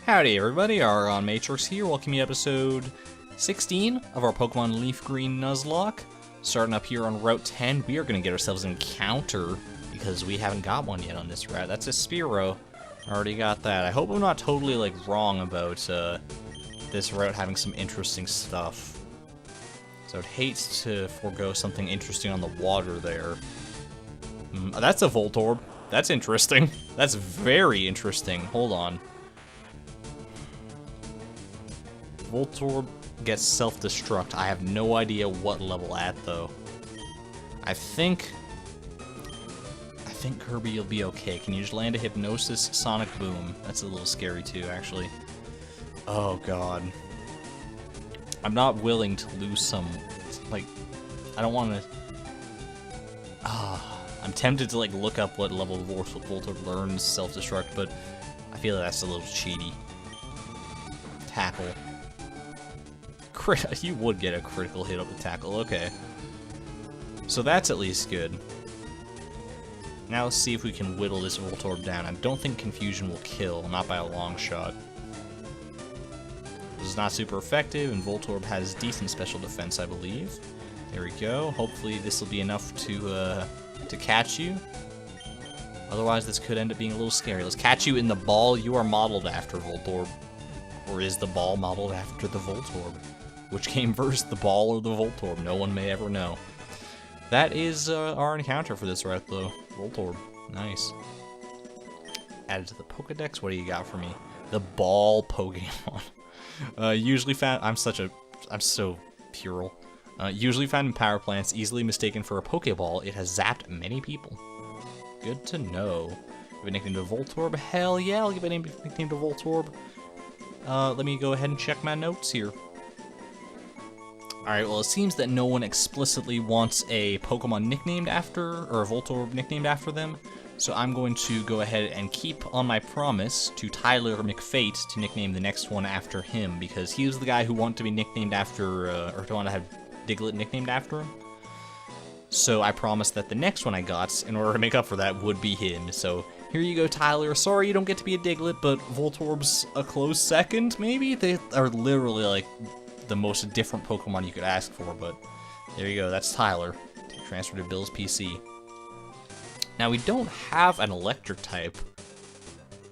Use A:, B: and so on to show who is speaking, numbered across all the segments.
A: Howdy everybody, ArgonMatrix here, welcome you to episode 16 of our Pokémon LeafGreen Nuzlocke. Starting up here on Route 10, we are going to get ourselves an encounter, because we haven't got one yet on this route. That's a Spearow. Already got that. I hope I'm not totally wrong about this route having some interesting stuff. So I'd hate to forego something interesting on the water there. That's a Voltorb. That's interesting. That's very interesting. Hold on. Voltorb gets self-destruct. I have no idea what level at, though. I think Kirby will be okay. Can you just land a Hypnosis Sonic Boom? That's a little scary, too, actually. Oh, God. I'm not willing to lose some... I don't want to... I'm tempted to, look up what level Voltorb learns self-destruct, but I feel like that's a little cheaty. Tackle. You would get a critical hit up with Tackle, okay. So that's at least good. Now let's see if we can whittle this Voltorb down. I don't think Confusion will kill, not by a long shot. This is not super effective, and Voltorb has decent special defense, I believe. There we go. Hopefully this will be enough to catch you. Otherwise this could end up being a little scary. Let's catch you in the ball you are modeled after, Voltorb. Or is the ball modeled after the Voltorb? Which came first, the ball or the Voltorb? No one may ever know. That is our encounter for this route, though. Voltorb. Nice. Added to the Pokedex. What do you got for me? The ball Pokemon. Usually found... I'm so puerile. Usually found in power plants, easily mistaken for a Pokeball, it has zapped many people. Good to know. Give a nickname to Voltorb? Hell yeah, I'll give a nickname to Voltorb. Let me go ahead and check my notes here. Alright, well, it seems that no one explicitly wants a Pokemon nicknamed after, or a Voltorb nicknamed after them, so I'm going to go ahead and keep on my promise to Tyler McFate to nickname the next one after him, because he was the guy who wanted to be nicknamed after, or to want to have Diglett nicknamed after him. So I promised that the next one I got, in order to make up for that, would be him, so... Here you go, Tyler. Sorry you don't get to be a Diglett, but Voltorb's a close second, maybe? They are literally, the most different Pokemon you could ask for, but there you go. That's Tyler. Transfer to Bill's PC. Now, we don't have an electric type,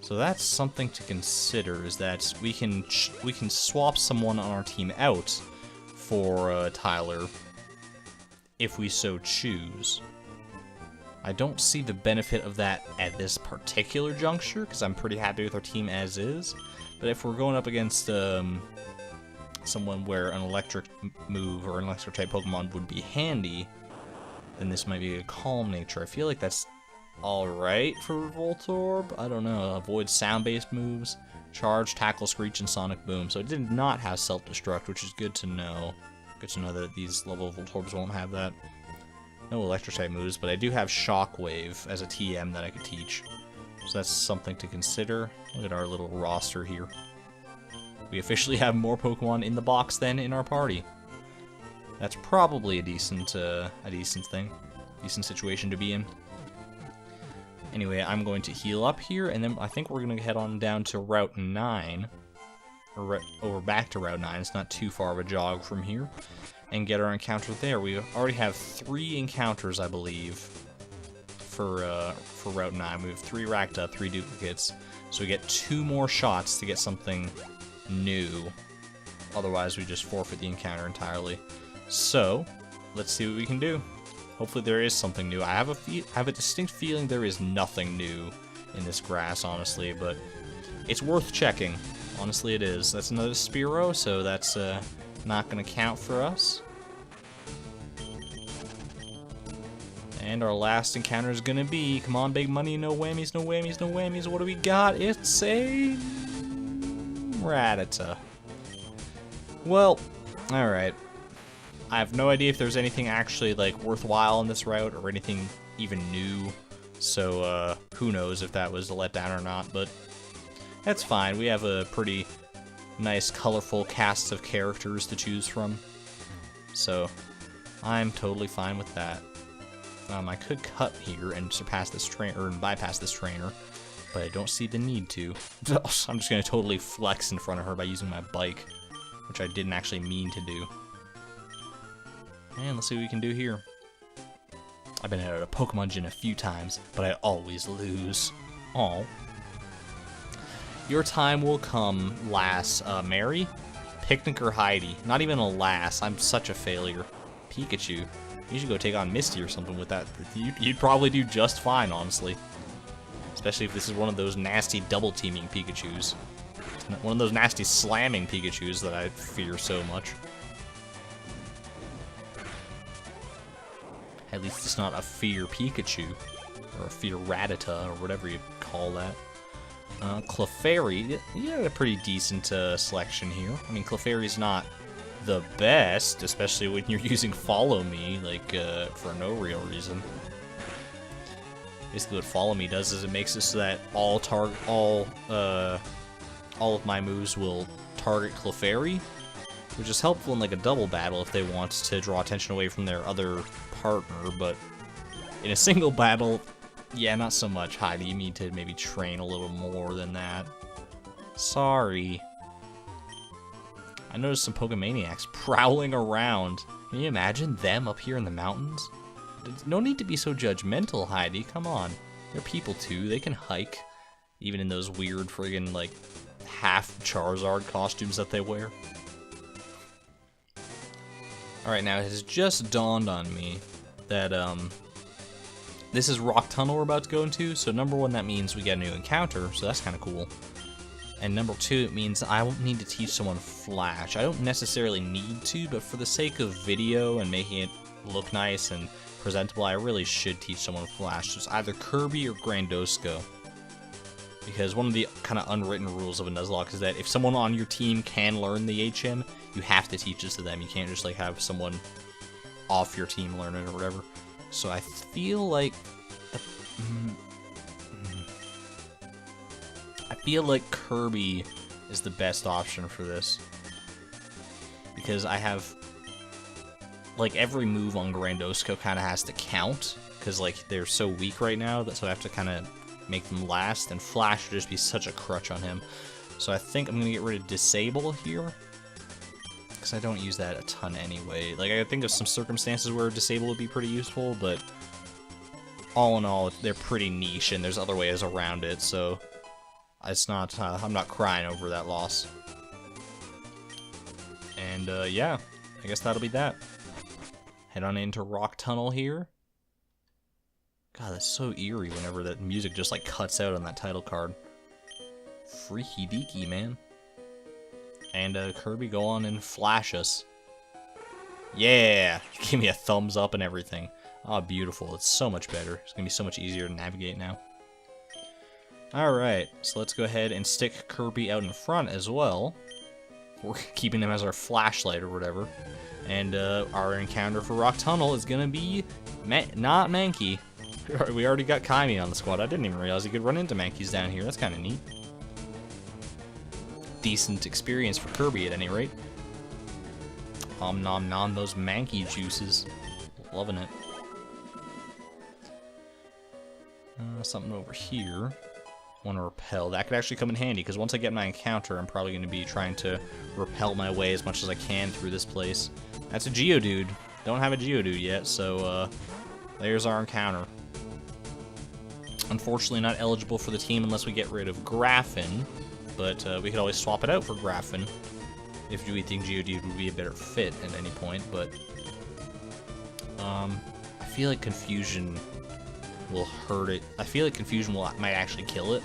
A: so that's something to consider, is that we can swap someone on our team out for Tyler if we so choose. I don't see the benefit of that at this particular juncture, because I'm pretty happy with our team as is. But if we're going up against someone where an electric move or an electric type Pokemon would be handy, then this might be a Calm Nature. I feel like that's alright for Voltorb. I don't know. Avoid sound-based moves, Charge, Tackle, Screech, and Sonic Boom. So it did not have Self-Destruct, which is good to know. Good to know that these level Voltorbs won't have that. No electric type moves, but I do have Shockwave as a TM that I could teach. So that's something to consider. Look at our little roster here. We officially have more Pokemon in the box than in our party. That's probably a decent thing. Decent situation to be in. Anyway, I'm going to heal up here, and then I think we're going to head on down to Route 9. Or over back to Route 9. It's not too far of a jog from here. And get our encounter there. We already have 3 encounters, I believe, for Route 9. We have 3 racked up, 3 duplicates. So we get 2 more shots to get something new. Otherwise, we just forfeit the encounter entirely. So, let's see what we can do. Hopefully there is something new. I have a distinct feeling there is nothing new in this grass, honestly, but it's worth checking. Honestly, it is. That's another Spearow, so that's not going to count for us. And our last encounter is going to be, come on, big money, no whammies, no whammies, no whammies. What do we got? It's a Rattata. Well, alright. I have no idea if there's anything actually, worthwhile in this route or anything even new. So, who knows if that was a letdown or not, but that's fine. We have a pretty nice, colorful cast of characters to choose from. So, I'm totally fine with that. I could cut here and surpass this trainer, or bypass this trainer. but I don't see the need to. I'm just gonna totally flex in front of her by using my bike, which I didn't actually mean to do. And let's see what we can do here. I've been at a Pokemon Gym a few times, but I always lose. Aw. Your time will come, lass. Mary? Picnic or Heidi? Not even a lass. I'm such a failure. Pikachu. You should go take on Misty or something with that. You'd probably do just fine, honestly. Especially if this is one of those nasty double-teaming Pikachus. One of those nasty slamming Pikachus that I fear so much. At least it's not a fear Pikachu. Or a fear Rattata, or whatever you call that. Clefairy, you had a pretty decent selection here. I mean, Clefairy's not the best, especially when you're using Follow Me, like, for no real reason. Basically what Follow Me does is it makes it so that all of my moves will target Clefairy, which is helpful in, like, a double battle if they want to draw attention away from their other partner, but in a single battle, yeah, not so much, Heidi. You need to maybe train a little more than that. Sorry. I noticed some Pokemaniacs prowling around. Can you imagine them up here in the mountains? There's no need to be so judgmental, Heidi. Come on. They're people too. They can hike. Even in those weird friggin' like half Charizard costumes that they wear. Alright, now it has just dawned on me that this is Rock Tunnel we're about to go into, so number one, that means we get a new encounter, so that's kind of cool. And number two, it means I won't need to teach someone Flash. I don't necessarily need to, but for the sake of video and making it look nice and presentable, I really should teach someone Flash. So it's either Kirby or Grandosco. Because one of the kind of unwritten rules of a Nuzlocke is that if someone on your team can learn the HM, you have to teach it to them. You can't just like have someone off your team learn it or whatever. So I feel like Kirby is the best option for this, because I have like every move on Grandosco kind of has to count, because like they're so weak right now that so I have to kind of make them last, and Flash would just be such a crutch on him. So I think I'm gonna get rid of Disable here, because I don't use that a ton anyway. Like, I think of some circumstances where Disable would be pretty useful, but all in all, they're pretty niche, and there's other ways around it, so it's not, I'm not crying over that loss. And, yeah, I guess that'll be that. Head on into Rock Tunnel here. God, that's so eerie whenever that music just, like, cuts out on that title card. Freaky deaky, man. And Kirby, go on and flash us. Yeah! Give me a thumbs up and everything. Oh, beautiful. It's so much better. It's going to be so much easier to navigate now. Alright, so let's go ahead and stick Kirby out in front as well. We're keeping him as our flashlight or whatever. And our encounter for Rock Tunnel is going to be not Mankey. We already got Kaimi on the squad. I didn't even realize he could run into Mankeys down here. That's kind of neat. Decent experience for Kirby at any rate. Om nom nom, those Mankey juices. Loving it. Something over here. Want to repel. That could actually come in handy, because once I get my encounter, I'm probably going to be trying to repel my way as much as I can through this place. That's a Geodude. Don't have a Geodude yet, so there's our encounter. Unfortunately not eligible for the team unless we get rid of Graffin, but we could always swap it out for Graffin if we think Geodude would be a better fit at any point, but I feel like Confusion will hurt it. I feel like Confusion might actually kill it.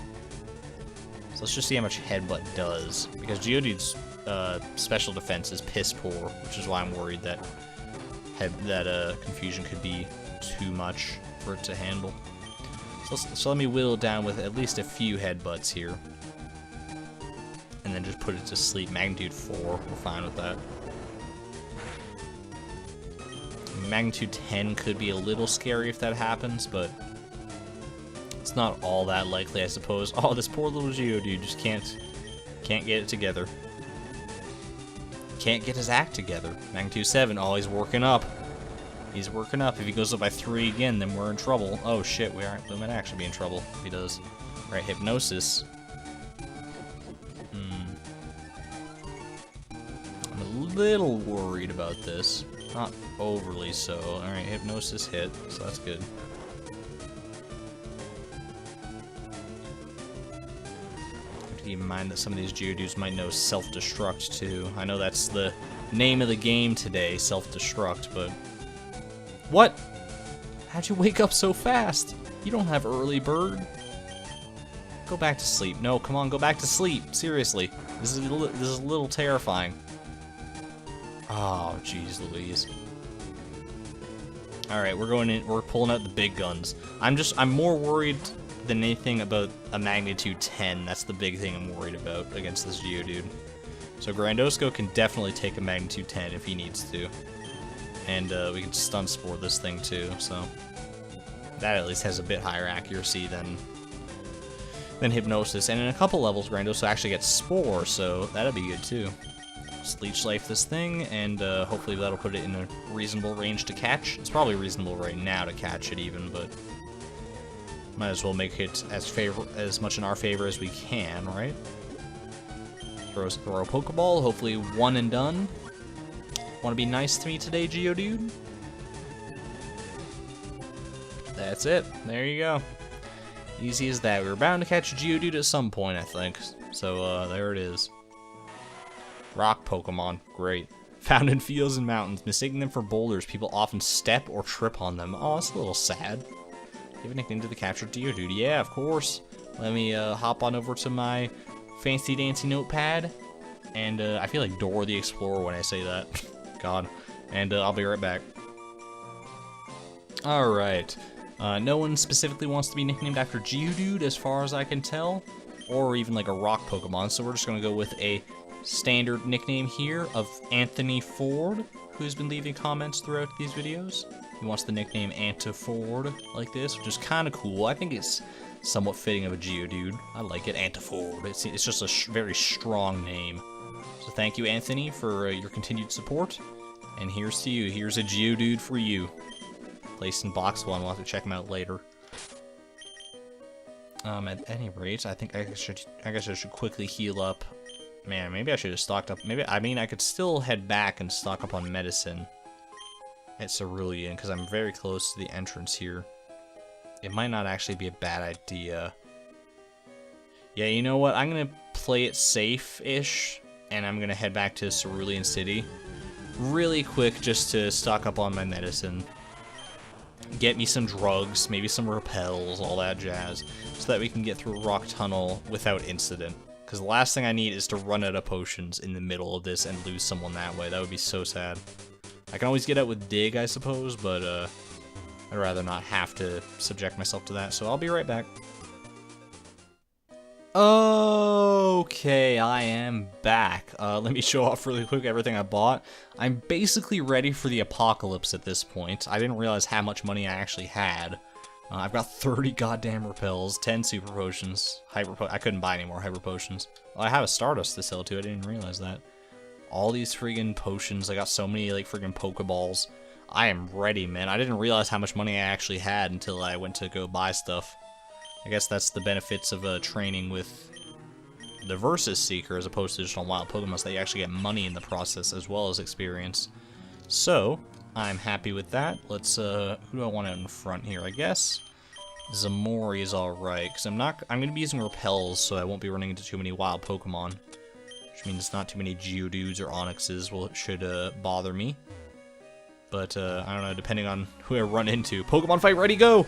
A: So let's just see how much Headbutt does, because Geodude's special defense is piss poor, which is why I'm worried that Confusion could be too much for it to handle. So let me whittle it down with at least a few Headbutts here, and then just put it to sleep. Magnitude 4, we're fine with that. Magnitude 10 could be a little scary if that happens, but it's not all that likely, I suppose. Oh, this poor little Geodude just can't get it together. Can't get his act together. Magnitude 7, oh, he's working up. He's working up. If he goes up by 3 again, then we're in trouble. Oh shit, we might actually be in trouble if he does. Right, Hypnosis. I'm a little worried about this. Not overly so. Alright, Hypnosis hit, so that's good. Keep in mind that some of these Geodudes might know self-destruct too. I know that's the name of the game today, self-destruct, but... What? How'd you wake up so fast? You don't have early bird. Go back to sleep. No, come on, go back to sleep. Seriously. This is a little terrifying. Oh, jeez Louise. Alright, we're pulling out the big guns. I'm more worried than anything about a magnitude 10. That's the big thing I'm worried about against this Geodude. So Grandosco can definitely take a magnitude 10 if he needs to. And we can stun spore this thing too, so that at least has a bit higher accuracy than Hypnosis. And in a couple levels, Grandosco actually gets Spore, so that'll be good too. Just Leech Life this thing, and hopefully that'll put it in a reasonable range to catch. It's probably reasonable right now to catch it even, but might as well make it as much in our favor as we can, right? Throw a Pokeball, hopefully one and done. Want to be nice to me today, Geodude? That's it. There you go. Easy as that. We were bound to catch a Geodude at some point, I think. So, there it is. Rock Pokemon. Great. Found in fields and mountains. Mistaking them for boulders, people often step or trip on them. Oh, that's a little sad. Give a nickname to the captured Geodude. Yeah, of course. Let me hop on over to my fancy-dancy notepad. And I feel like Dora the Explorer when I say that. God. And I'll be right back. Alright. No one specifically wants to be nicknamed after Geodude, as far as I can tell. Or even like a rock Pokemon, so we're just going to go with a standard nickname here of Anthony Ford, who's been leaving comments throughout these videos. He wants the nickname Antiford like this, which is kind of cool. I think it's somewhat fitting of a Geodude. I like it, Antiford. It's just a very strong name. So thank you, Anthony, for your continued support. And here's to you. Here's a Geodude for you. Placed in box 1. We'll have to check him out later. At any rate, I think I guess I should quickly heal up. Man, maybe I should have stocked up. I mean, I could still head back and stock up on medicine at Cerulean, because I'm very close to the entrance here. It might not actually be a bad idea. Yeah, you know what? I'm going to play it safe-ish, and I'm going to head back to Cerulean City really quick just to stock up on my medicine. Get me some drugs, maybe some repels, all that jazz, so that we can get through Rock Tunnel without incident. Because the last thing I need is to run out of potions in the middle of this and lose someone that way. That would be so sad. I can always get out with Dig, I suppose, but I'd rather not have to subject myself to that, so I'll be right back. Okay, I am back. Let me show off really quick everything I bought. I'm basically ready for the apocalypse at this point. I didn't realize how much money I actually had. I've got 30 goddamn repels, 10 super potions, I couldn't buy any more hyper potions. Oh, I have a Stardust to sell too, I didn't realize that. All these friggin' potions, I got so many like friggin' Pokeballs. I am ready, man. I didn't realize how much money I actually had until I went to go buy stuff. I guess that's the benefits of training with the Versus Seeker as opposed to just on wild Pokemon, so that you actually get money in the process as well as experience. So, I'm happy with that. Let's, who do I want out in front here, I guess? Zamori is alright, because I'm going to be using Repels, so I won't be running into too many wild Pokemon. Which means not too many Geodudes or Onyxes should bother me. But, I don't know, depending on who I run into. Pokemon fight, ready, go!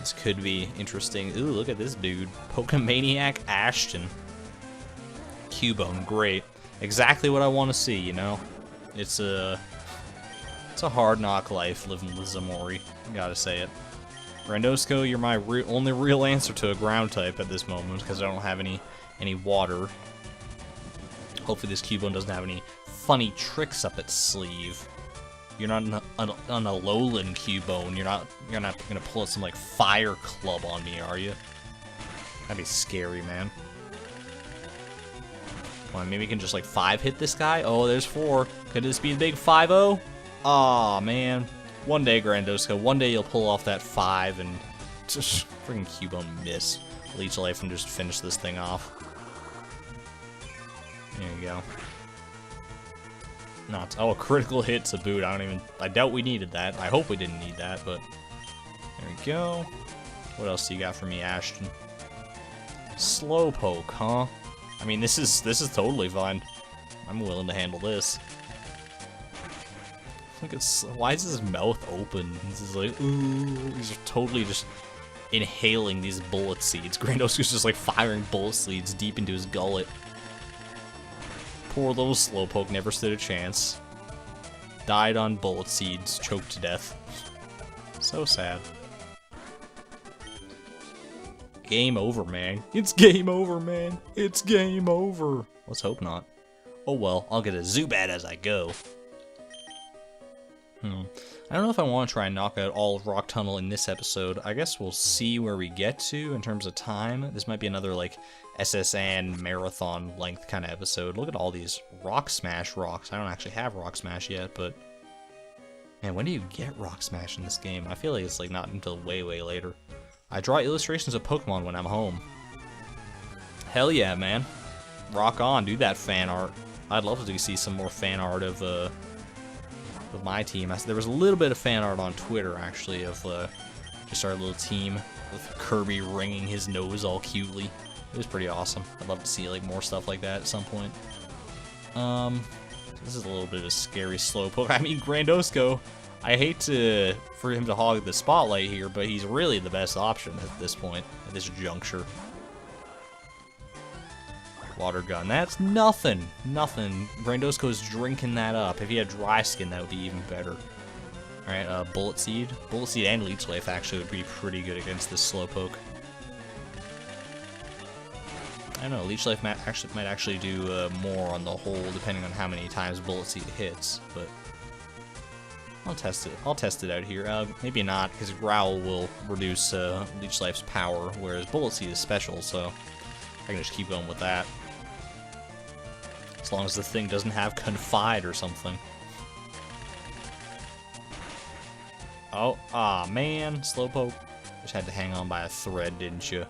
A: This could be interesting. Ooh, look at this dude. Pokemaniac Ashton. Cubone, great. Exactly what I want to see, you know? It's a hard knock life living with Zamori. Gotta say it. Grandosco, you're my only real answer to a ground type at this moment, because I don't have any water. Hopefully this Cubone doesn't have any funny tricks up its sleeve. You're not on a Alolan Cubone. You're not gonna pull out some like Fire Club on me, are you? That'd be scary, man. Well, maybe we can just like 5-hit this guy. Oh, there's 4. Could this be a big 5-0? Aw, man. One day, Grandosco. One day you'll pull off that 5 and just freaking Cubone miss. Leech Life and just finish this thing off. There you go. Not oh, a critical hit to boot. I doubt we needed that. I hope we didn't need that, but there we go. What else do you got for me, Ashton? Slowpoke, huh? I mean, this is totally fine. I'm willing to handle this. Look at why is his mouth open? He's just like, ooh, he's totally just inhaling these bullet seeds. Grandosko's just like firing bullet seeds deep into his gullet. Poor little Slowpoke never stood a chance. Died on bullet seeds, choked to death. So sad. Game over, man. It's game over, man. It's game over. Let's hope not. Oh well, I'll get a Zubat as I go. I don't know if I want to try and knock out all of Rock Tunnel in this episode. I guess we'll see where we get to in terms of time. This might be another, like, SSN marathon length kind of episode. Look at all these Rock Smash rocks. I don't actually have Rock Smash yet, but... Man, when do you get Rock Smash in this game? I feel like it's, like, not until way, way later. I draw illustrations of Pokemon when I'm home. Hell yeah, man. Rock on, do that fan art. I'd love to see some more fan art of my team. There was a little bit of fan art on Twitter, actually, of just our little team with Kirby wringing his nose all cutely. It was pretty awesome. I'd love to see like more stuff like that at some point. This is a little bit of a scary Slowpoke. I mean, Grandosko, I hate for him to hog the spotlight here, but he's really the best option at this point, at this juncture. Water gun. That's nothing. Nothing. Grandosko's drinking that up. If he had dry skin, that would be even better. Alright, Bullet Seed. Bullet Seed and Leech Life actually would be pretty good against this Slowpoke. I don't know, Leech Life might actually do more on the whole, depending on how many times Bullet Seed hits, but... I'll test it. I'll test it out here. Maybe not, because Growl will reduce Leech Life's power, whereas Bullet Seed is special, so I can just keep going with that. As long as the thing doesn't have Confide or something. Oh, man, Slowpoke. Just had to hang on by a thread, didn't you?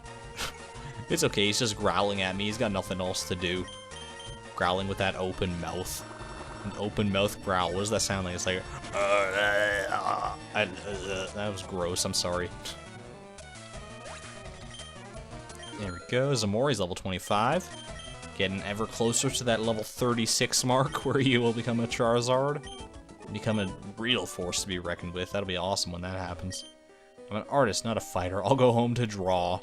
A: It's okay, he's just growling at me. He's got nothing else to do. Growling with that open mouth. An open mouth growl. What does that sound like? It's like... that was gross, I'm sorry. There we go. Zamori's level 25. Getting ever closer to that level 36 mark where you will become a Charizard. Become a real force to be reckoned with. That'll be awesome when that happens. I'm an artist, not a fighter. I'll go home to draw.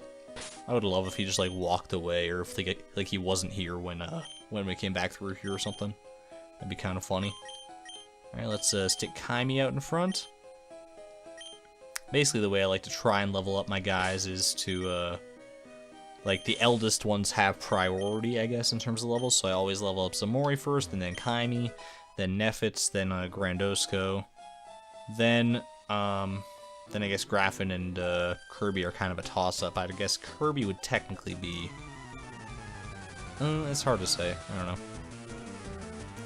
A: I would love if he just like walked away, or if like he wasn't here when we came back through here or something. That'd be kind of funny. Alright, let's stick Kaimi out in front. Basically, the way I like to try and level up my guys is to, like, the eldest ones have priority, I guess, in terms of levels, so I always level up Zamori first, and then Kaimi, then Nefitz, then Grandosko, then I guess Graffin and Kirby are kind of a toss-up. I guess Kirby would technically be... it's hard to say. I don't know.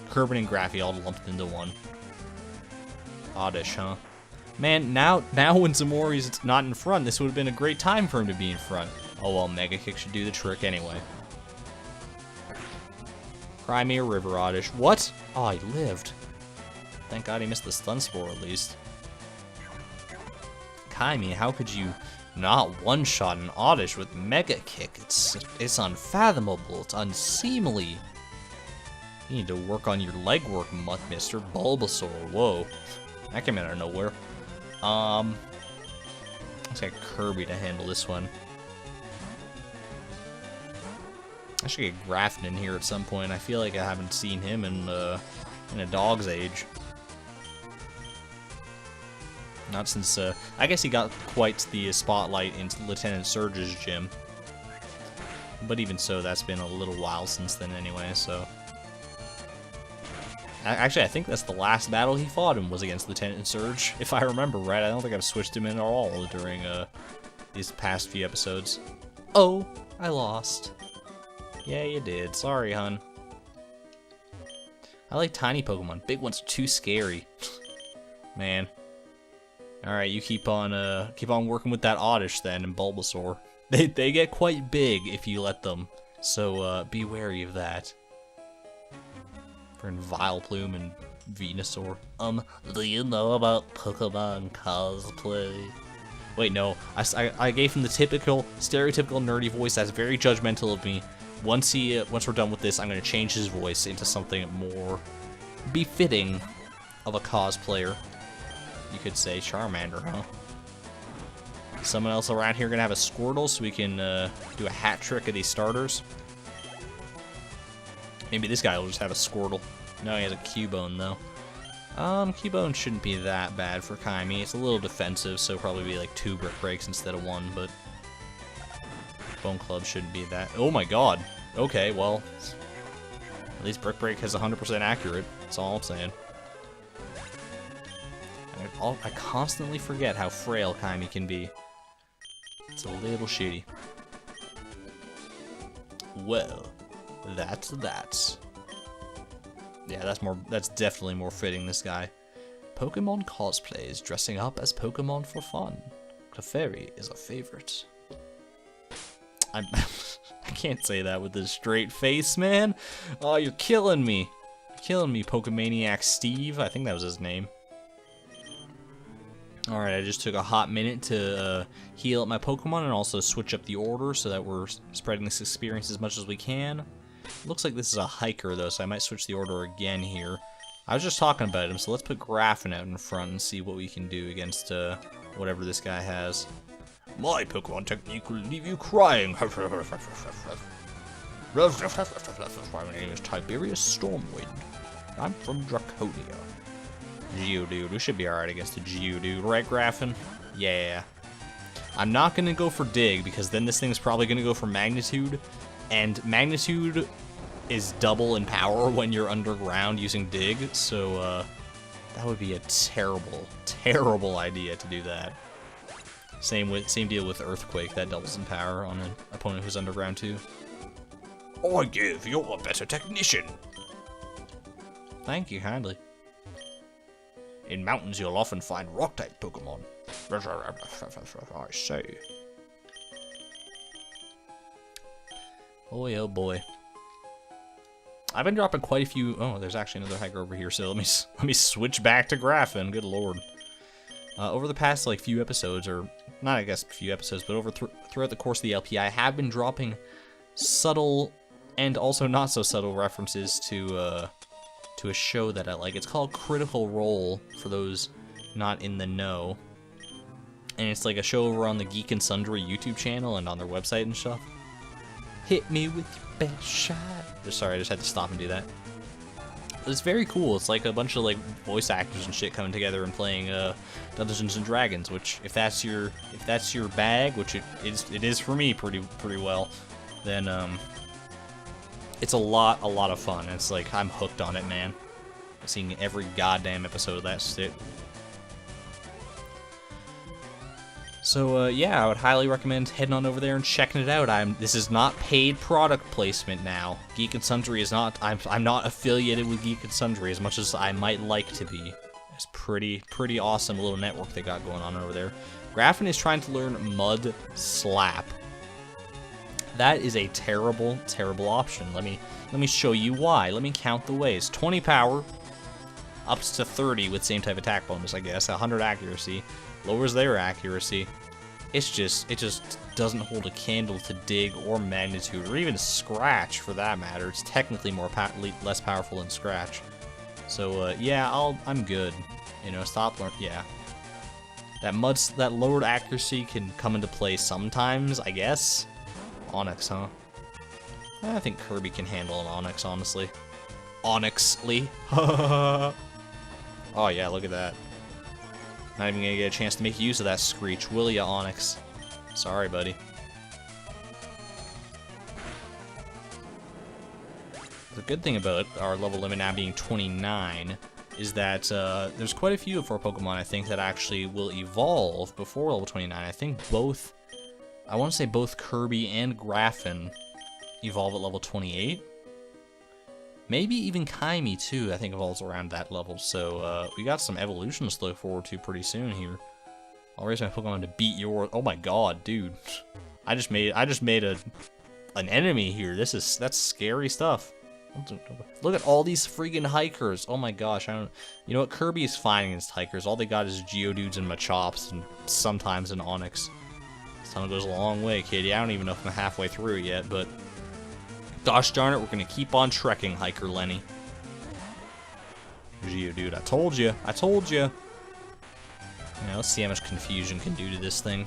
A: Kirby and Graffy all lumped into one. Oddish, huh? Man, now when Zamori's not in front, this would have been a great time for him to be in front. Oh well, Mega Kick should do the trick anyway. Cry me a river, Oddish. What? Oh, he lived. Thank God he missed the Stun Spore at least. Kaimi, how could you not one-shot an Oddish with Mega Kick? It's unfathomable. It's unseemly. You need to work on your legwork, Mr. Bulbasaur. Whoa. That came out of nowhere. Let's get Kirby to handle this one. I should get Graffin in here at some point. I feel like I haven't seen him in a dog's age. Not since, I guess he got quite the spotlight in Lieutenant Surge's gym. But even so, that's been a little while since then anyway, so... Actually, I think that's the last battle he fought in was against Lieutenant Surge, if I remember right. I don't think I've switched him in at all during these past few episodes. Oh, I lost. Yeah, you did. Sorry, hun. I like tiny Pokemon. Big ones are too scary. Man. Alright, you keep on working with that Oddish then, and Bulbasaur. They get quite big if you let them, so be wary of that. For Vileplume and Venusaur. Do you know about Pokemon cosplay? Wait, no. I gave him the typical, stereotypical nerdy voice. That's very judgmental of me. Once we're done with this, I'm gonna change his voice into something more befitting of a cosplayer. You could say Charmander, huh? Someone else around here gonna have a Squirtle, so we can do a hat trick of these starters. Maybe this guy will just have a Squirtle. No, he has a Cubone though. Cubone shouldn't be that bad for Kaimi. It's a little defensive, so probably be like 2 Brick Breaks instead of 1, but Bone Club shouldn't be that. Oh my god. Okay, well, at least Brick Break has 100% accurate. That's all I'm saying. I constantly forget how frail Kaimi can be. It's a little shitty. Well, that's that. Yeah, that's definitely more fitting, this guy. Pokemon cosplays, dressing up as Pokemon for fun. Clefairy is a favorite. I can't say that with a straight face, man. Oh, you're killing me. You're killing me, Pokemaniac Steve. I think that was his name. Alright, I just took a hot minute to heal up my Pokemon and also switch up the order so that we're spreading this experience as much as we can. Looks like this is a hiker, though, so I might switch the order again here. I was just talking about him, so let's put Graffin out in front and see what we can do against whatever this guy has. My Pokemon technique will leave you crying. My name is Tiberius Stormwind. I'm from Draconia. Geodude. We should be alright against a Geodude, right, Graffin? Yeah. I'm not going to go for Dig, because then this thing's probably going to go for Magnitude. And Magnitude is double in power when you're underground using Dig, so that would be a terrible, terrible idea to do that. Same deal with Earthquake, that doubles in power on an opponent who's underground too. I give, you're a better technician. Thank you kindly. In mountains, you'll often find rock-type Pokemon. I say. Boy, oh boy. I've been dropping quite a few. Oh, there's actually another hiker over here. So let me switch back to Graffin. Good lord. Over the past like few episodes, or not, I guess few episodes, but throughout the course of the LP, I have been dropping subtle and also not so subtle references to a show that I like. It's called Critical Role, for those not in the know. And it's like a show over on the Geek and Sundry YouTube channel and on their website and stuff. Hit me with your best shot. Sorry, I just had to stop and do that. It's very cool. It's like a bunch of like voice actors and shit coming together and playing Dungeons and Dragons. Which, if that's your bag, which it is for me pretty well, then it's a lot of fun. It's like I'm hooked on it, man. I'm seeing every goddamn episode of that shit. So yeah, I would highly recommend heading on over there and checking it out. This is not paid product placement now. Geek and Sundry is not. I'm not affiliated with Geek and Sundry as much as I might like to be. It's pretty awesome little network they got going on over there. Graffin is trying to learn Mud Slap. That is a terrible option. Let me show you why. Let me count the ways. 20 power, ups to 30 with same type attack bonus, I guess. 100 accuracy. Lowers their accuracy. It just doesn't hold a candle to Dig or Magnitude, or even Scratch for that matter. It's technically less powerful than Scratch. So yeah, I'm good. You know, stop learn. Yeah, that lowered accuracy can come into play sometimes, I guess. Onyx, huh? I think Kirby can handle an Onyx, honestly. Onyxly. Oh yeah, look at that. Not even gonna get a chance to make use of that Screech, will ya, Onyx? Sorry, buddy. The good thing about our level limit now being 29 is that there's quite a few of our Pokemon, I think, that actually will evolve before level 29. I think I want to say both Kirby and Graffin evolve at level 28. Maybe even Kaimi, too, I think evolves around that level. So we got some evolutions to look forward to pretty soon here. I'll raise my Pokemon to beat yours. Oh my god, dude. I just made an enemy here. That's scary stuff. Look at all these freaking hikers. Oh my gosh, you know what? Kirby is fine against hikers. All they got is Geodudes and Machops and sometimes an Onix. This tunnel goes a long way, kitty. I don't even know if I'm halfway through it yet, but gosh darn it, we're gonna keep on trekking, hiker Lenny. Geodude, I told you. I told you. Now let's see how much confusion can do to this thing.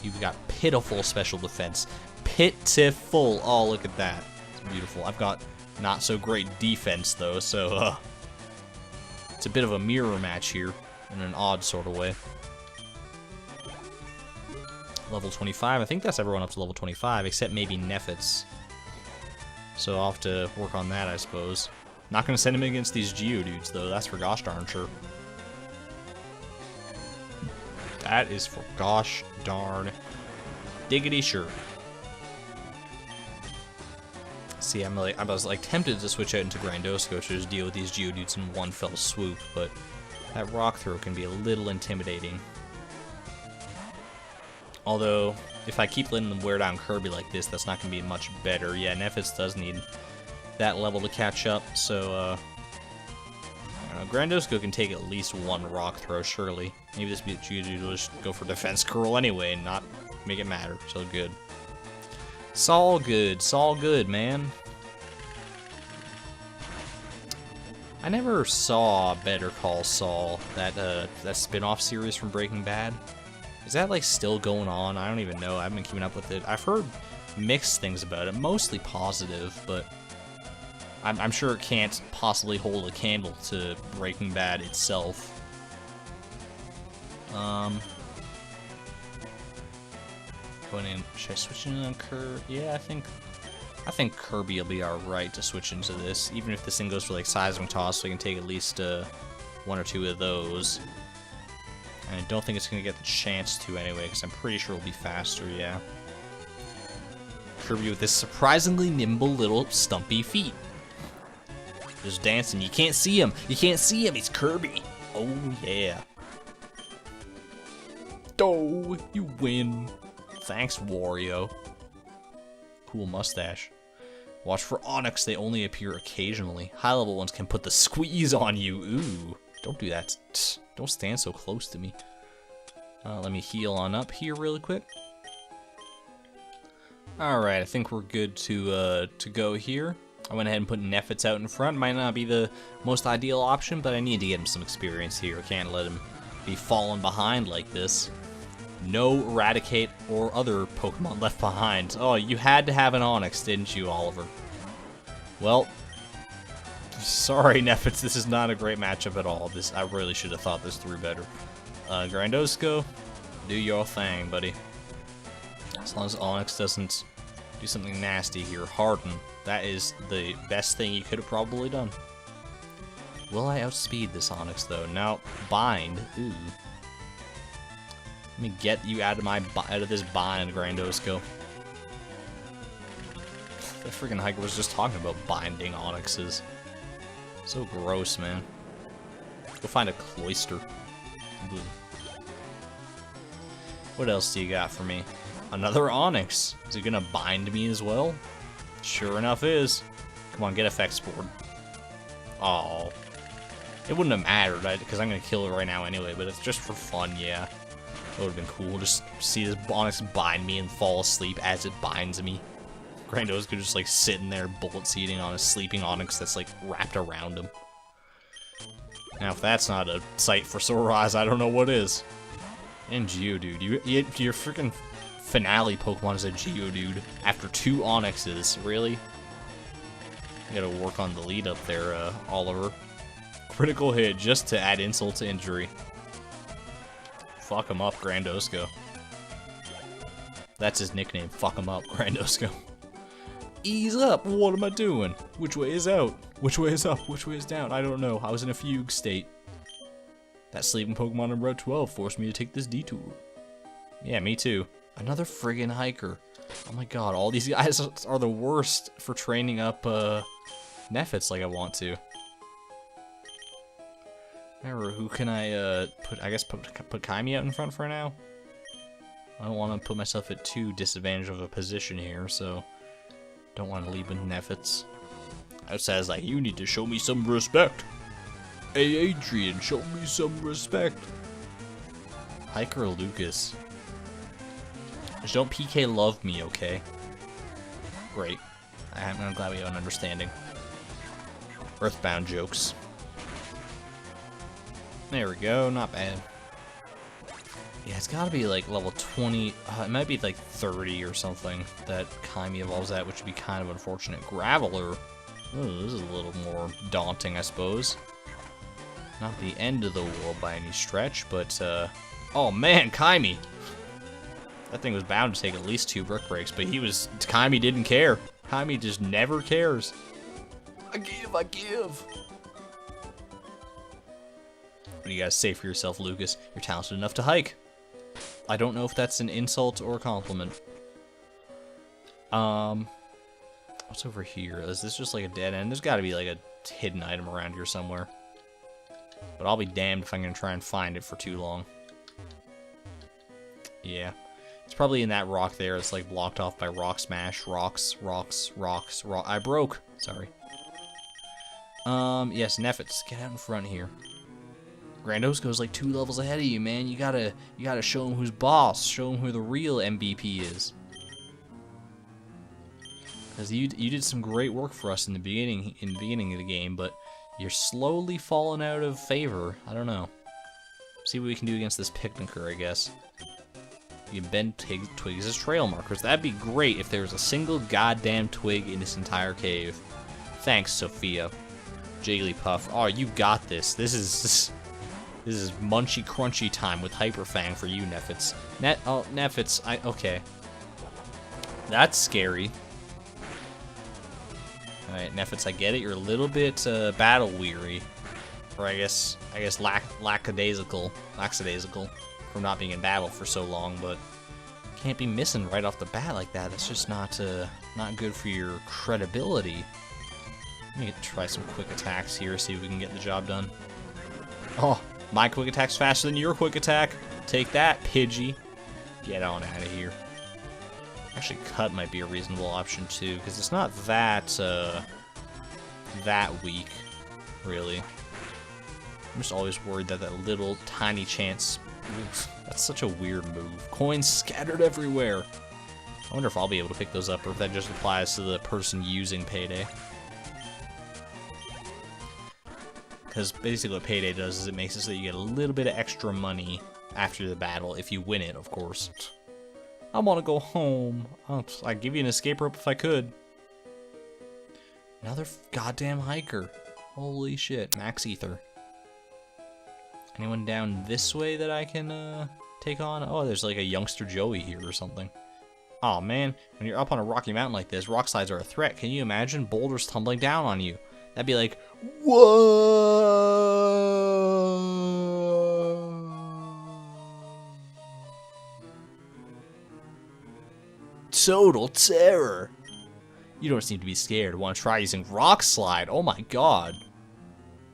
A: You've got pitiful special defense. Pitiful. Oh, look at that. It's beautiful. I've got not so great defense though, so it's a bit of a mirror match here in an odd sort of way. Level 25. I think that's everyone up to level 25 except maybe Neffets. So I'll have to work on that, I suppose. Not gonna send him against these Geodudes though. That's for gosh darn sure. That is for gosh darn diggity sure. See, I was like tempted to switch out into Grandosco to just deal with these Geodudes in one fell swoop, but that rock throw can be a little intimidating. Although, if I keep letting them wear down Kirby like this, that's not going to be much better. Yeah, Neffets does need that level to catch up, so I don't know, Grandosco can take at least one rock throw, surely. Maybe this Geodude will just go for defense curl anyway and not make it matter. So good. It's all good. It's all good, man. I never saw Better Call Saul, that spin-off series from Breaking Bad. Is that like still going on? I don't even know. I haven't been keeping up with it. I've heard mixed things about it, mostly positive, but I'm sure it can't possibly hold a candle to Breaking Bad itself. Going in, should I switch in on Kirby? Yeah, I think Kirby will be alright to switch into this, even if this thing goes for like Seismic Toss, so I can take at least one or two of those. And I don't think it's going to get the chance to anyway, because I'm pretty sure it'll be faster, yeah. Kirby with this surprisingly nimble little stumpy feet. Just dancing. You can't see him. You can't see him. He's Kirby. Oh, yeah. Oh, you win. Thanks, Wario. Cool mustache. Watch for Onix. They only appear occasionally. High-level ones can put the squeeze on you. Ooh. Don't do that. Don't stand so close to me. Let me heal on up here really quick. Alright, I think we're good to go here. I went ahead and put Neffets out in front. Might not be the most ideal option, but I need to get him some experience here. I can't let him be falling behind like this. No Eradicate or other Pokemon left behind. Oh, you had to have an Onix, didn't you, Oliver? Well, sorry, Neffets, this is not a great matchup at all. I really should have thought this through better. Grandosco, do your thing, buddy. As long as Onix doesn't do something nasty here. Harden. That is the best thing you could have probably done. Will I outspeed this Onix, though? Now, Bind. Ooh. Let me get you out of this bind, Grandosco. The freaking hiker was just talking about binding Onixes. So gross, man. Go find a cloister. Ooh. What else do you got for me? Another Onix. Is it gonna bind me as well? Sure enough is. Come on, get effects board. Oh. It wouldn't have mattered, right? Because I'm gonna kill it right now anyway, but it's just for fun, yeah. That would have been cool. Just see this Onix bind me and fall asleep as it binds me. Grandos could just like sitting there bullet seeding on a sleeping Onix that's like wrapped around him. Now if that's not a sight for sore eyes, I don't know what is. And Geodude, your freaking finale Pokemon is a Geodude after 2 Onixes, really? You gotta work on the lead up there, Oliver. Critical hit just to add insult to injury. Fuck him up, Grandosco. That's his nickname, fuck him up, Grandosco. Ease up, what am I doing? Which way is out? Which way is up? Which way is down? I don't know, I was in a fugue state. That sleeping Pokemon in Route 12 forced me to take this detour. Yeah, me too. Another friggin' hiker. Oh my god, all these guys are the worst for training up Neffets like I want to. Or who can I put? I guess put Kaimi out in front for now. I don't want to put myself at too disadvantage of a position here, so don't want to leave with Neffets. It says like, you need to show me some respect. Hey Adrian, show me some respect. Hiker Lucas. Just don't PK love me, okay? Great. I'm glad we have an understanding. Earthbound jokes. There we go, not bad. Yeah, it's gotta be like level 20, it might be like 30 or something that Kaimi evolves at, which would be kind of unfortunate. Graveler, ooh, this is a little more daunting, I suppose. Not the end of the world by any stretch, but, oh man, Kaimi! That thing was bound to take at least 2 brick breaks, but Kaimi didn't care. Kaimi just never cares. I give! What do you guys say for yourself, Lucas? You're talented enough to hike. I don't know if that's an insult or a compliment. What's over here? Is this just like a dead end? There's gotta be like a hidden item around here somewhere. But I'll be damned if I'm gonna try and find it for too long. Yeah. It's probably in that rock there. It's like blocked off by rock smash. Rocks. I broke. Sorry. Yes, Neffets, get out in front here. Grandos goes like 2 levels ahead of you, man. You gotta show him who's boss. Show him who the real MVP is. Because you did some great work for us in the beginning of the game, but you're slowly falling out of favor. I don't know. See what we can do against this picnicker, I guess. You can bend twigs as trail markers. That'd be great if there was a single goddamn twig in this entire cave. Thanks, Sophia. Jigglypuff. Oh, you got this. This is munchy crunchy time with Hyperfang for you, Neffets. Neffets. Okay. That's scary. Alright, Neffets, I get it. You're a little bit battle weary. Or I guess lackadaisical from not being in battle for so long, but can't be missing right off the bat like that. That's just not good for your credibility. Let me try some quick attacks here, see if we can get the job done. Oh, my quick attack's faster than your quick attack. Take that, Pidgey. Get on out of here. Actually, cut might be a reasonable option too, because it's not that weak, really. I'm just always worried that little tiny chance. Oof, that's such a weird move. Coins scattered everywhere. I wonder if I'll be able to pick those up, or if that just applies to the person using Payday. Because basically what Payday does is it makes it so that you get a little bit of extra money after the battle, if you win it, of course. I want to go home. I'd give you an escape rope if I could. Another goddamn hiker. Holy shit. Max Ether. Anyone down this way that I can take on? Oh, there's like a youngster Joey here or something. Oh man, when you're up on a rocky mountain like this, rock slides are a threat. Can you imagine boulders tumbling down on you? That'd be like, whoa! Total terror. You don't seem to be scared. Want to try using Rock Slide? Oh my god.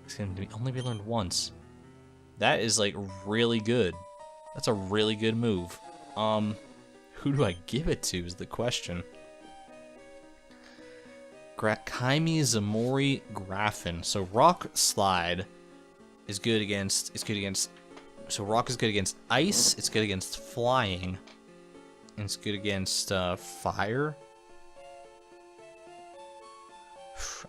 A: It's going to only be learned once. That is like really good. That's a really good move. Who do I give it to is the question. Kaimi, Zamori, Graffin. So Rock Slide is good against. So Rock is good against ice. It's good against flying. And it's good against fire.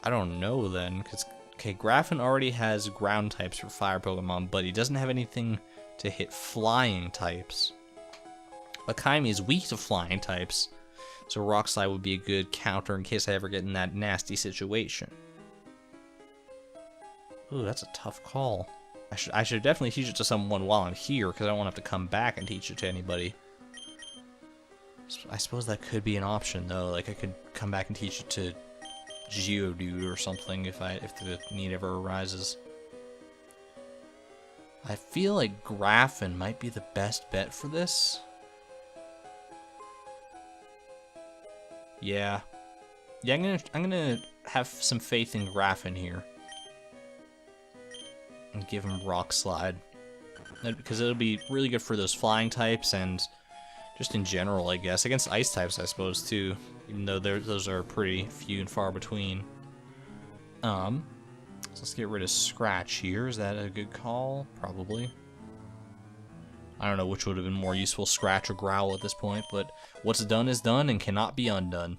A: I don't know then, because okay, Graffin already has ground types for fire Pokemon, but he doesn't have anything to hit flying types. But Kaimi is weak to flying types. So Rock Slide would be a good counter in case I ever get in that nasty situation. Ooh, that's a tough call. I should definitely teach it to someone while I'm here, because I don't want to have to come back and teach it to anybody. I suppose that could be an option, though. Like, I could come back and teach it to Geodude or something if the need ever arises. I feel like Graffin might be the best bet for this. Yeah. Yeah, I'm gonna have some faith in Graffin here. and give him Rock Slide. Because it'll be really good for those flying types and just in general, I guess. Against ice types, I suppose, too. Even though those are pretty few and far between. So let's get rid of Scratch here. Is that a good call? Probably. I don't know which would have been more useful, Scratch or Growl at this point, but what's done is done and cannot be undone.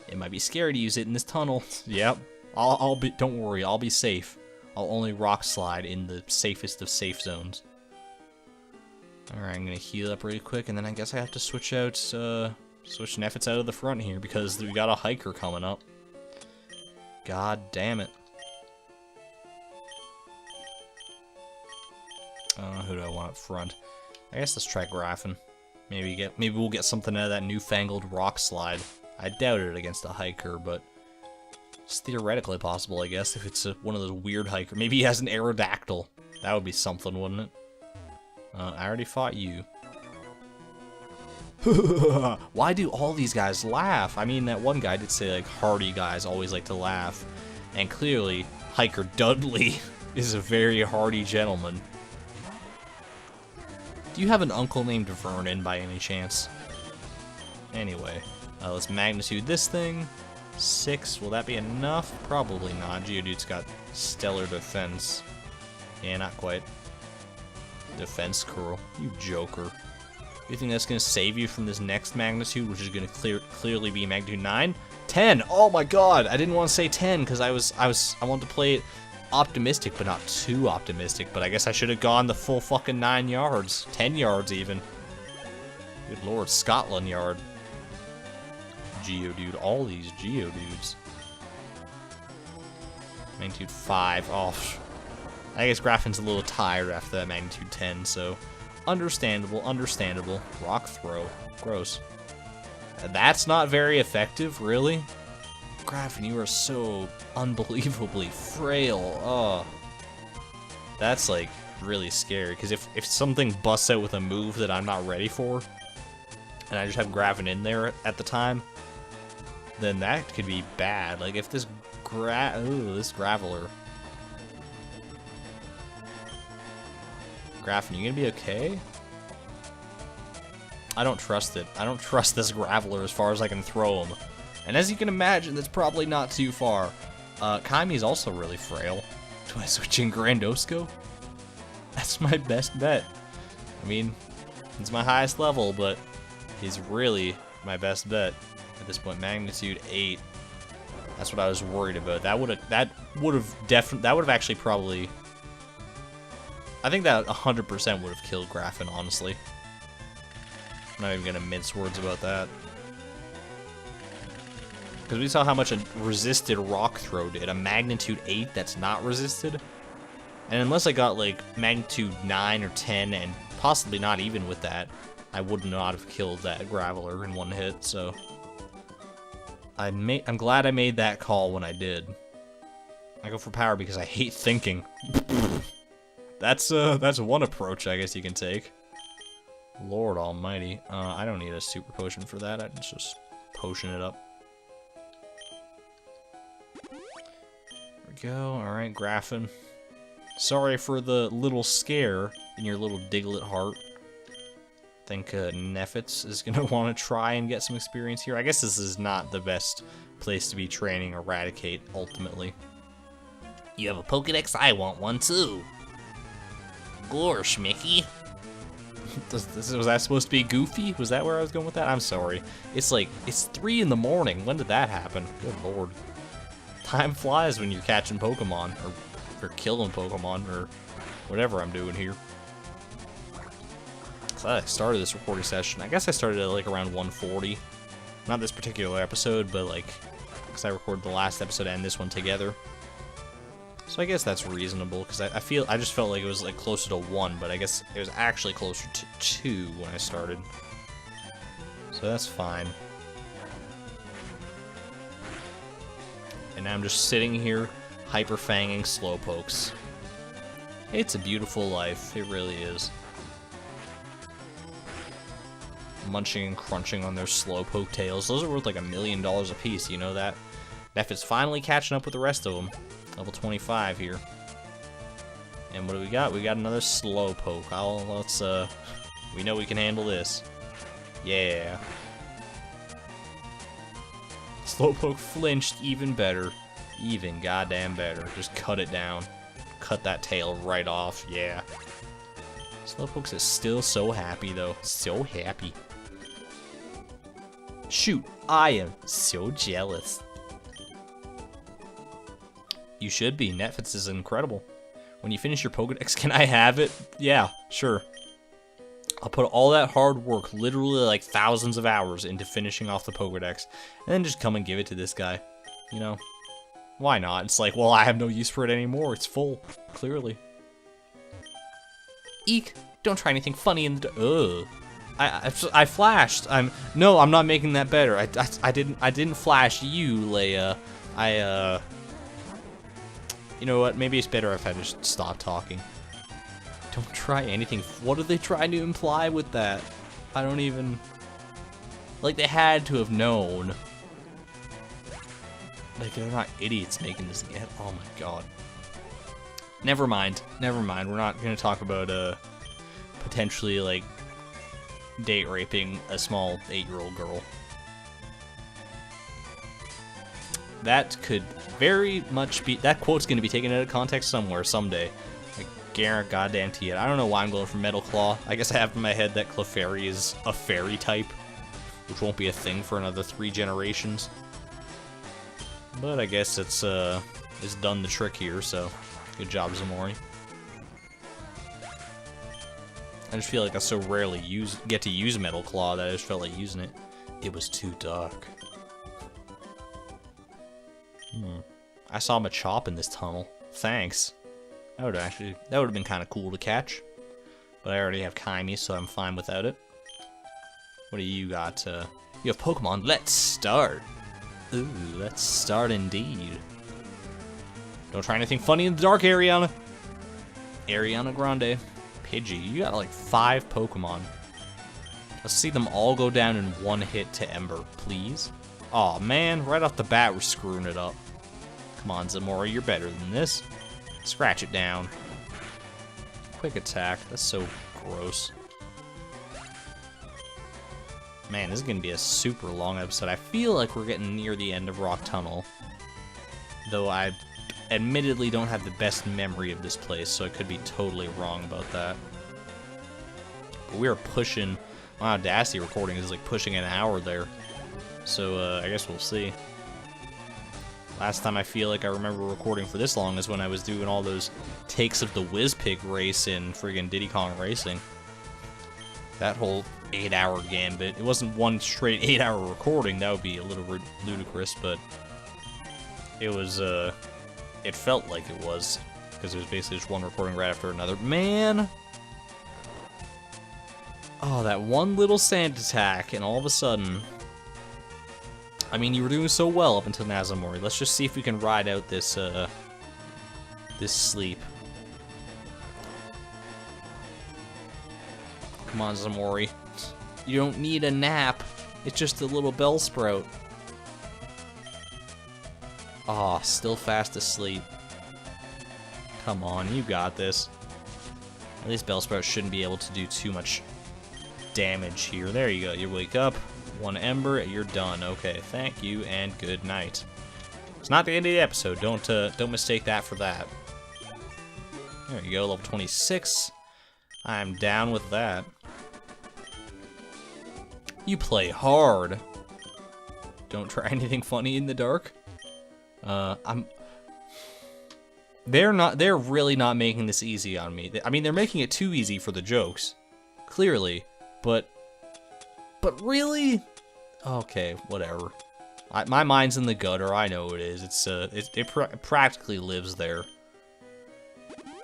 A: It might be scary to use it in this tunnel. Yep. I'll be. Don't worry. I'll be safe. I'll only Rock Slide in the safest of safe zones. Alright, I'm gonna heal up really quick, and then I guess I have to switch out, switch Neffets out of the front here, because we got a hiker coming up. God damn it. Who do I want up front? I guess let's try Graffin. Maybe we'll get something out of that newfangled Rock Slide. I doubt it against a hiker, but it's theoretically possible, I guess, if it's one of those weird hiker. Maybe he has an Aerodactyl. That would be something, wouldn't it? I already fought you. Why do all these guys laugh? I mean, that one guy did say, like, hardy guys always like to laugh. And clearly, Hiker Dudley is a very hardy gentleman. Do you have an uncle named Vernon by any chance? Anyway, let's magnitude this thing. 6, will that be enough? Probably not. Geodude's got stellar defense. Yeah, not quite. Defense curl. You joker. You think that's going to save you from this next magnitude, which is going to clearly be magnitude 9? 10! Oh my god! I didn't want to say 10 because I wanted to play it optimistic, but not too optimistic. But I guess I should have gone the full fucking 9 yards. 10 yards even. Good lord, Scotland Yard. Geodude, all these Geodudes. Magnitude 5. Oh, I guess Graffin's a little tired after that magnitude 10, so understandable, understandable. Rock throw. Gross. That's not very effective, really? Graffin, you are so unbelievably frail. Oh. That's, like, really scary, because if something busts out with a move that I'm not ready for, and I just have Graffin in there at the time, then that could be bad. Like, if this this Graveler. Graffin, you gonna be okay? I don't trust it. I don't trust this Graveler as far as I can throw him. And as you can imagine, that's probably not too far. Kaimi's also really frail. Do I switch in Grandosco? That's my best bet. I mean, it's my highest level, but he's really my best bet at this point. Magnitude 8. That's what I was worried about. That would have actually probably. I think that 100% would have killed Graffin, honestly. I'm not even gonna mince words about that. Because we saw how much a resisted Rock Throw did. A magnitude 8 that's not resisted. And unless I got like magnitude 9 or 10, and possibly not even with that, I would not have killed that Graveler in one hit, so. I'm glad I made that call when I did. I go for power because I hate thinking. That's one approach I guess you can take. Lord almighty. I don't need a super potion for that. I just potion it up. There we go. Alright, Graffin. Sorry for the little scare in your little Diglett heart. I think Neffets is going to want to try and get some experience here. I guess this is not the best place to be training Eradicate, ultimately. You have a Pokedex? I want one too. Gorsh, Mickey. Was that supposed to be Goofy? Was that where I was going with that? I'm sorry. It's like, it's 3 in the morning. When did that happen? Good lord. Time flies when you're catching Pokemon, or killing Pokemon, or whatever I'm doing here. So I started this recording session. I guess I started at like around 1:40. Not this particular episode, but like, because I recorded the last episode and this one together. So I guess that's reasonable, because I just felt like it was like closer to 1, but I guess it was actually closer to 2 when I started. So that's fine. And now I'm just sitting here, hyper-fanging Slowpokes. It's a beautiful life, it really is. Munching and crunching on their Slowpoke tails. Those are worth like $1 million a piece, you know that? Neffet's finally catching up with the rest of them. Level 25 here. And what do we got? We got another Slowpoke. Let's, we know we can handle this. Yeah. Slowpoke flinched, even better. Even goddamn better. Just cut it down. Cut that tail right off, yeah. Slowpoke is still so happy, though. So happy. Shoot, I am so jealous. You should be. Netflix is incredible. When you finish your Pokédex, can I have it? Yeah, sure. I'll put all that hard work, literally like thousands of hours, into finishing off the Pokédex, and then just come and give it to this guy. You know? Why not? It's like, well, I have no use for it anymore. It's full, clearly. Eek! Don't try anything funny in the... Ugh. I flashed. No, I'm not making that better. I didn't flash you, Leia. You know what? Maybe it's better if I just stop talking. Don't try anything. What are they trying to imply with that? I don't even... Like, they had to have known. Like, they're not idiots making this yet. Oh my god. Never mind. Never mind. We're not going to talk about, potentially, like, date raping a small 8-year-old girl. That could very much be... That quote's going to be taken out of context somewhere, someday. I guarantee it. I don't know why I'm going for Metal Claw. I guess I have in my head that Clefairy is a fairy type, which won't be a thing for another 3 generations. But I guess it's done the trick here, so good job, Zamori. I just feel like I so rarely get to use Metal Claw that I just felt like using it. It was too dark. I saw Machop in this tunnel. Thanks. That would have been kind of cool to catch. But I already have Kaimi, so I'm fine without it. What do you got? You have Pokemon. Let's start. Ooh, let's start indeed. Don't try anything funny in the dark, Ariana. Ariana Grande. Pidgey. You got like 5 Pokemon. Let's see them all go down in one hit to Ember, please. Aw, man. Right off the bat, we're screwing it up. Come on, Zamora. You're better than this. Scratch it down. Quick attack. That's so gross. Man, this is going to be a super long episode. I feel like we're getting near the end of Rock Tunnel. Though I admittedly don't have the best memory of this place, so I could be totally wrong about that. But we are pushing... My Audacity recording is like pushing an hour there. So I guess we'll see. Last time I feel like I remember recording for this long is when I was doing all those takes of the Whizpig race in friggin' Diddy Kong Racing. That whole 8-hour gambit. It wasn't one straight 8-hour recording, that would be a little ludicrous, but it was, it felt like it was, because it was basically just one recording right after another. Man! Oh, that one little sand attack, and all of a sudden... I mean, you were doing so well up until Nazamori. Let's just see if we can ride out this, this sleep. Come on, Zamori. You don't need a nap. It's just a little Bellsprout. Aw, still fast asleep. Come on, you got this. At least Bellsprout shouldn't be able to do too much damage here. There you go. You wake up. 1 Ember, you're done. Okay, thank you, and good night. It's not the end of the episode. Don't mistake that for that. There you go, level 26. I'm down with that. You play hard. Don't try anything funny in the dark. They're really not making this easy on me. I mean, they're making it too easy for the jokes. Clearly, but really? Okay, whatever. My mind's in the gutter. I know it is. It practically lives there.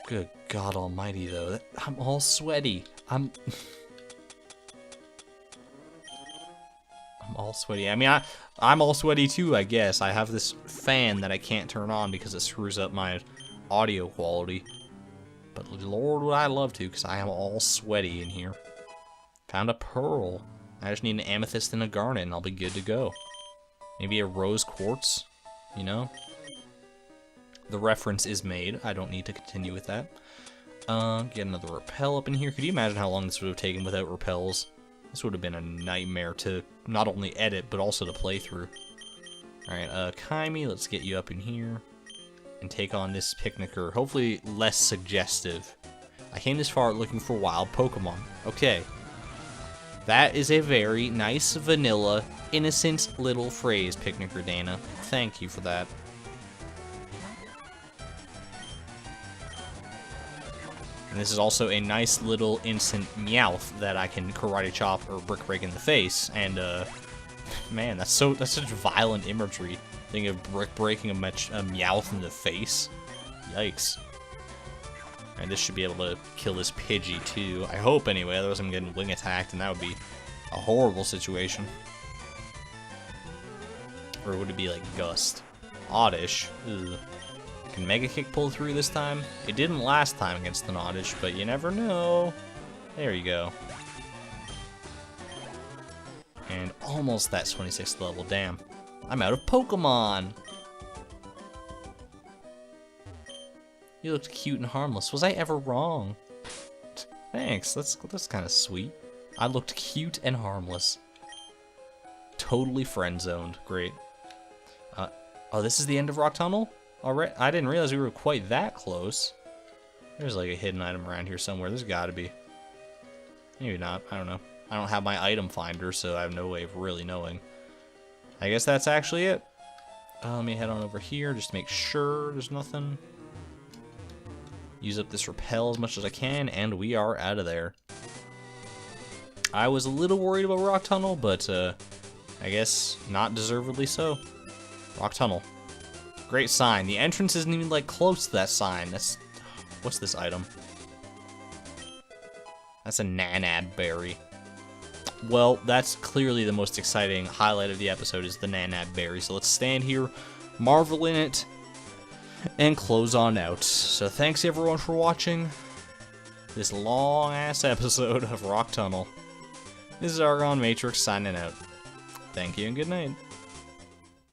A: Good God Almighty, though. I'm all sweaty. I'm all sweaty. I mean, I'm all sweaty too, I guess. I have this fan that I can't turn on because it screws up my audio quality. But Lord, would I love to, because I am all sweaty in here. Found a pearl. I just need an amethyst and a garnet, and I'll be good to go. Maybe a rose quartz, you know? The reference is made. I don't need to continue with that. Get another repel up in here. Could you imagine how long this would have taken without repels? This would have been a nightmare to not only edit, but also to play through. Alright, Kaimi, let's get you up in here. And take on this picnicker. Hopefully less suggestive. I came this far looking for wild Pokemon. Okay. That is a very nice, vanilla, innocent little phrase, Picnicker Dana. Thank you for that. And this is also a nice little instant Meowth that I can karate chop or brick break in the face. And man, that's such violent imagery. Thinking of brick breaking a Meowth in the face. Yikes. And this should be able to kill this Pidgey too. I hope anyway, otherwise I'm getting wing attacked and that would be a horrible situation. Or would it be like Gust? Oddish. Ugh. Can Mega Kick pull through this time? It didn't last time against an Oddish, but you never know. There you go. And almost that 26th level, damn. I'm out of Pokemon! You looked cute and harmless. Was I ever wrong? Thanks, that's kind of sweet. I looked cute and harmless. Totally friend-zoned. Great. Oh, this is the end of Rock Tunnel? Alright, I didn't realize we were quite that close. There's like a hidden item around here somewhere. There's gotta be. Maybe not. I don't know. I don't have my item finder, so I have no way of really knowing. I guess that's actually it. Let me head on over here just to make sure there's nothing. Use up this repel as much as I can, and we are out of there. I was a little worried about Rock Tunnel, but I guess not deservedly so. Rock Tunnel. Great sign. The entrance isn't even like close to that sign. That's... What's this item? That's a Nanab berry. Well, that's clearly the most exciting highlight of the episode is the Nanab berry. So let's stand here, marvel in it, and close on out. So thanks everyone for watching this long-ass episode of Rock Tunnel. This is ArgonMatrix signing out. Thank you and good night.